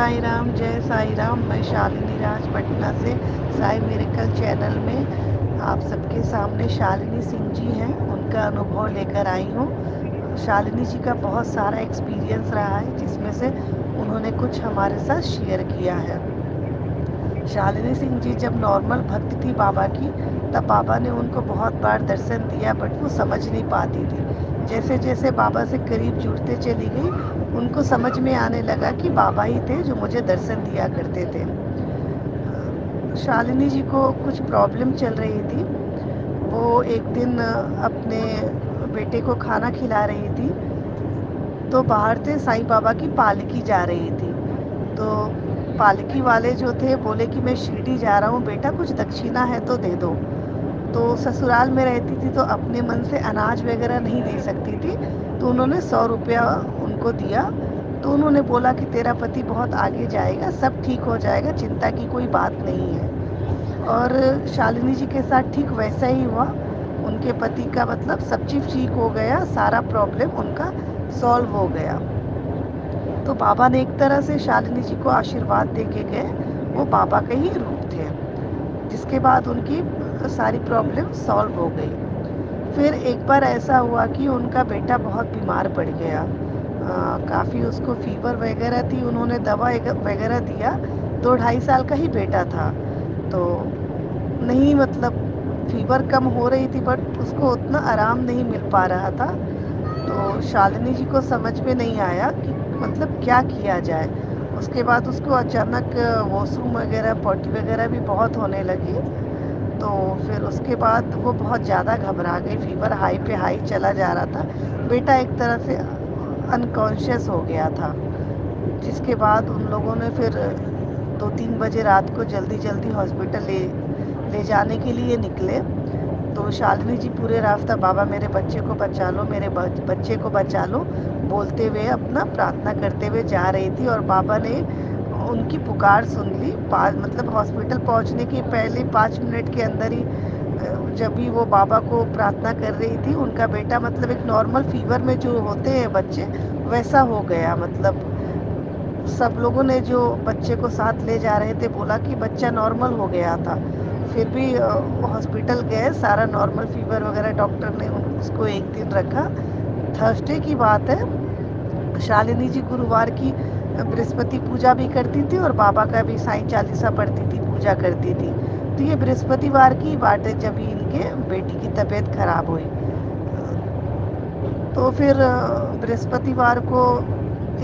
जय साई राम। मैं शालिनी राज पटना से साई मिरेकल चैनल में आप सबके सामने शालिनी सिंह जी हैं, उनका अनुभव लेकर आई हूँ। शालिनी जी का बहुत सारा एक्सपीरियंस रहा है, जिसमें से उन्होंने कुछ हमारे साथ शेयर किया है। शालिनी सिंह जी जब नॉर्मल भक्त थी बाबा की, तब बाबा ने उनको बहुत बार दर्शन दिया, बट वो समझ नहीं पाती थी। जैसे जैसे बाबा से करीब जुड़ते चली गई, उनको समझ में आने लगा कि बाबा ही थे जो मुझे दर्शन दिया करते थे। शालिनी जी को कुछ प्रॉब्लम चल रही थी। वो एक दिन अपने बेटे को खाना खिला रही थी, तो बाहर से साईं बाबा की पालकी जा रही थी। तो पालकी वाले जो थे बोले कि मैं शिरडी जा रहा हूँ बेटा, कुछ दक्षिणा है तो दे दो। तो ससुराल में रहती थी तो अपने मन से अनाज वगैरह नहीं दे सकती थी, तो उन्होंने 100 रुपया उनको दिया। तो उन्होंने बोला कि तेरा पति बहुत आगे जाएगा, सब ठीक हो जाएगा, चिंता की कोई बात नहीं है। और शालिनी जी के साथ ठीक वैसा ही हुआ। उनके पति का मतलब सब चीज ठीक हो गया, सारा प्रॉब्लम उनका सॉल्व हो गया। तो बाबा ने एक तरह से शालिनी जी को आशीर्वाद दे के गए, वो बाबा के ही रूप थे। जिसके बाद उनकी सारी प्रॉब्लम सॉल्व हो गई। फिर एक बार ऐसा हुआ कि उनका बेटा बहुत बीमार पड़ गया। काफ़ी उसको फीवर वगैरह थी, उन्होंने दवा वगैरह दिया। 2 ढाई साल का ही बेटा था, तो नहीं मतलब फीवर कम हो रही थी, बट उसको उतना आराम नहीं मिल पा रहा था। तो शालिनी जी को समझ में नहीं आया कि मतलब क्या किया जाए। उसके बाद उसको अचानक वॉशरूम वगैरह पॉटी वगैरह भी बहुत होने लगी। तो फिर उसके बाद वो बहुत ज़्यादा घबरा गई, फीवर हाई पे हाई चला जा रहा था। बेटा एक तरह से अनकॉन्शियस हो गया था। जिसके बाद उन लोगों ने फिर 2-3 बजे रात को जल्दी जल्दी हॉस्पिटल ले ले जाने के लिए निकले। तो शालिनी जी पूरे रास्ता बाबा मेरे बच्चे को बचा लो, मेरे बच्चे को बचा लो बोलते हुए अपना प्रार्थना करते हुए जा रही थी। और बाबा ने उनकी पुकार सुन ली। मतलब हॉस्पिटल पहुंचने के पहले 5 मिनट के अंदर ही जब भी वो बाबा को प्रार्थना कर रही थी, उनका बेटा मतलब एक नॉर्मल फीवर में जो होते हैं बच्चे, वैसा हो गया। मतलब सब लोगों ने जो बच्चे को साथ ले जा रहे थे बोला कि बच्चा नॉर्मल हो गया था। फिर भी हॉस्पिटल गए, सारा नॉर्मल फीवर वगैरह, डॉक्टर ने उसको एक दिन रखा। थर्सडे की बात है। शालिनी जी गुरुवार की बृहस्पति पूजा भी करती थी और बाबा का भी साईं चालीसा पढ़ती थी, पूजा करती थी। तो ये बृहस्पतिवार की बात है जब इनके बेटी की तबीयत खराब हुई। तो फिर बृहस्पतिवार को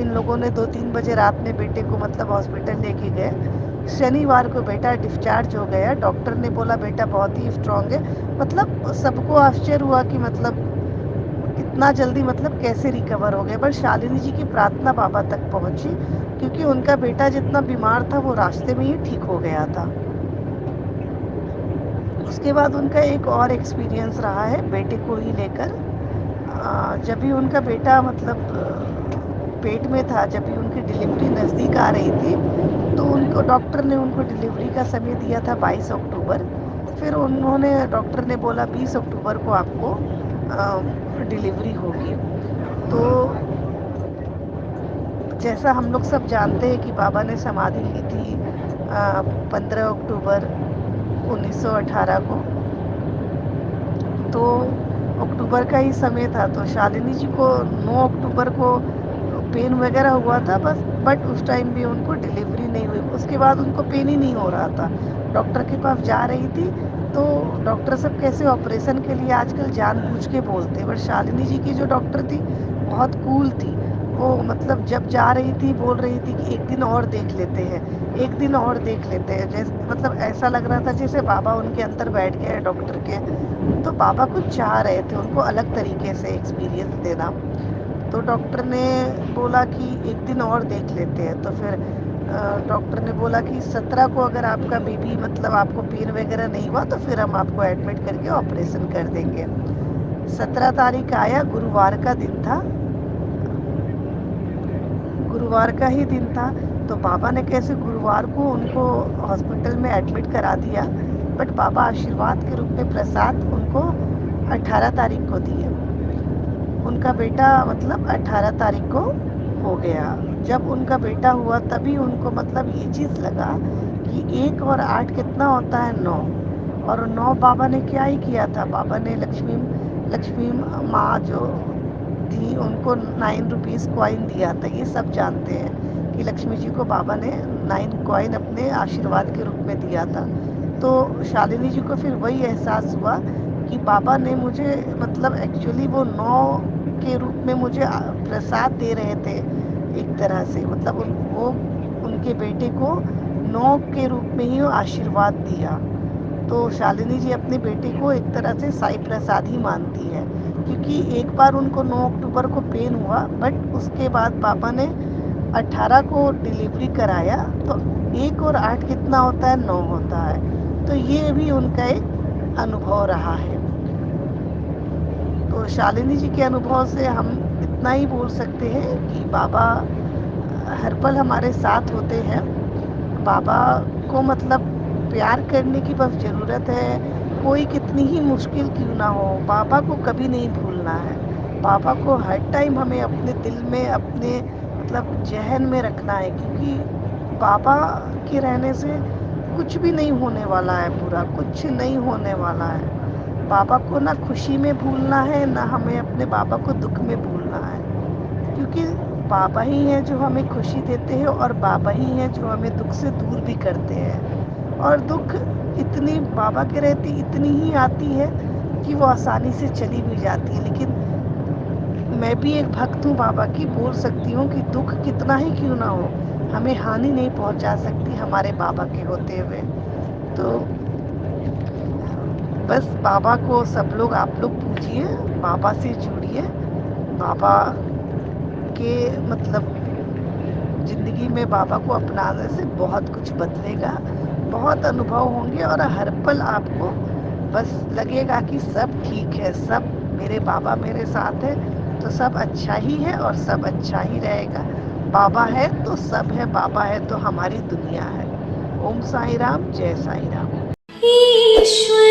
इन लोगों ने 2-3 बजे रात में बेटे को मतलब हॉस्पिटल लेके गए। शनिवार को बेटा डिस्चार्ज हो गया। डॉक्टर ने बोला बेटा बहुत ही स्ट्रांग है। मतलब सबको आश्चर्य हुआ कि मतलब इतना जल्दी मतलब कैसे रिकवर हो गए। पर शालिनी जी की प्रार्थना बाबा तक पहुंची, क्योंकि उनका बेटा जितना बीमार था वो रास्ते में ही ठीक हो गया था। उसके बाद उनका एक और एक्सपीरियंस रहा है बेटे को ही लेकर। जब भी उनका बेटा मतलब पेट में था, जब भी उनकी डिलीवरी नज़दीक आ रही थी, तो उनको डॉक्टर ने उनको डिलीवरी का समय दिया था 22 अक्टूबर। फिर उन्होंने डॉक्टर ने बोला 20 अक्टूबर को आपको डिलीवरी होगी। तो जैसा हम लोग सब जानते हैं कि बाबा ने समाधि ली थी 15 अक्टूबर 1918 को। तो अक्टूबर का ही समय था, तो शालिनी जी को 9 अक्टूबर को पेन वगैरह हुआ था बस। बट उस टाइम भी उनको डिलीवरी नहीं हुई। उसके बाद उनको पेन ही नहीं हो रहा था। डॉक्टर के पास जा रही थी, तो डॉक्टर सब कैसे ऑपरेशन के लिए आजकल जानबूझ के बोलते हैं, बट शालिनी जी की जो डॉक्टर थी बहुत कूल थी। वो मतलब जब जा रही थी बोल रही थी कि एक दिन और देख लेते हैं, एक दिन और देख लेते हैं। जैसे मतलब ऐसा लग रहा था जैसे बाबा उनके अंदर बैठ गए हैं डॉक्टर के। तो बाबा कुछ चाह रहे थे उनको अलग तरीके से एक्सपीरियंस देना। तो डॉक्टर ने बोला कि एक दिन और देख लेते हैं। तो फिर डॉक्टर ने बोला कि 17 को अगर आपका बेबी मतलब आपको पेन वगैरह नहीं हुआ तो फिर हम आपको एडमिट करके ऑपरेशन कर देंगे। 17 तारीख आया, गुरुवार का दिन था। गुरुवार का ही दिन था। तो बाबा ने कैसे गुरुवार को उनको हॉस्पिटल में एडमिट करा दिया, बट बाबा आशीर्वाद के रूप में प्रसाद उनको 18 तारीख को दिए। उनका बेटा मतलब 18 तारीख को हो गया, जब उनका बेटा हुआ तभी उनको मतलब ये चीज़ लगा कि 1 और 8 कितना होता है 9। और 9 बाबा ने क्या ही किया था, बाबा ने लक्ष्मी माँ जो थी उनको 9 रुपीज़ कॉइन दिया था। ये सब जानते हैं कि लक्ष्मी जी को बाबा ने 9 कॉइन अपने आशीर्वाद के रूप में दिया था। तो शालिनी जी को फिर वही एहसास हुआ कि बाबा ने मुझे मतलब एक्चुअली वो 9 के रूप में मुझे प्रसाद दे रहे थे एक तरह से, मतलब वो उनके बेटे को 9 के रूप में ही वो आशीर्वाद दिया। तो शालिनी जी अपने बेटे को एक तरह से साईं प्रसाद ही मानती है, क्योंकि एक बार उनको 9 अक्टूबर को पेन हुआ, बट उसके बाद पापा ने 18 को डिलीवरी कराया। तो 1 और 8 कितना होता है 9 होता है। तो ये भी उनका एक अनुभव रहा है। तो शालिनी जी के अनुभव से हम इतना ही बोल सकते हैं कि बाबा हर पल हमारे साथ होते हैं। बाबा को मतलब प्यार करने की बस ज़रूरत है। कोई कितनी ही मुश्किल क्यों ना हो, बाबा को कभी नहीं भूलना है। बाबा को हर टाइम हमें अपने दिल में, अपने मतलब ज़हन में रखना है, क्योंकि बाबा के रहने से कुछ भी नहीं होने वाला है बुरा, कुछ नहीं होने वाला है। बाबा को ना खुशी में भूलना है, ना हमें अपने बाबा को दुःख में भूलना है। क्योंकि बाबा ही हैं जो हमें खुशी देते हैं, और बाबा ही हैं जो हमें दुःख से दूर भी करते हैं। और दुःख इतनी बाबा के रहते इतनी ही आती है कि वो आसानी से चली भी जाती है। लेकिन मैं भी एक भक्त हूँ बाबा की, बोल सकती हूँ कि दुःख कितना ही क्यों ना हो, हमें हानि नहीं पहुँचा सकती हमारे बाबा के होते हुए। तो बस बाबा को सब लोग, आप लोग पूजिए, बाबा से जुड़िए। बाबा के मतलब ज़िंदगी में बाबा को अपनाने से बहुत कुछ बदलेगा, बहुत अनुभव होंगे, और हर पल आपको बस लगेगा कि सब ठीक है, सब मेरे बाबा मेरे साथ है, तो सब अच्छा ही है और सब अच्छा ही रहेगा। बाबा है तो सब है, बाबा है तो हमारी दुनिया है। ओम साई राम, जय साई राम। ईश्वर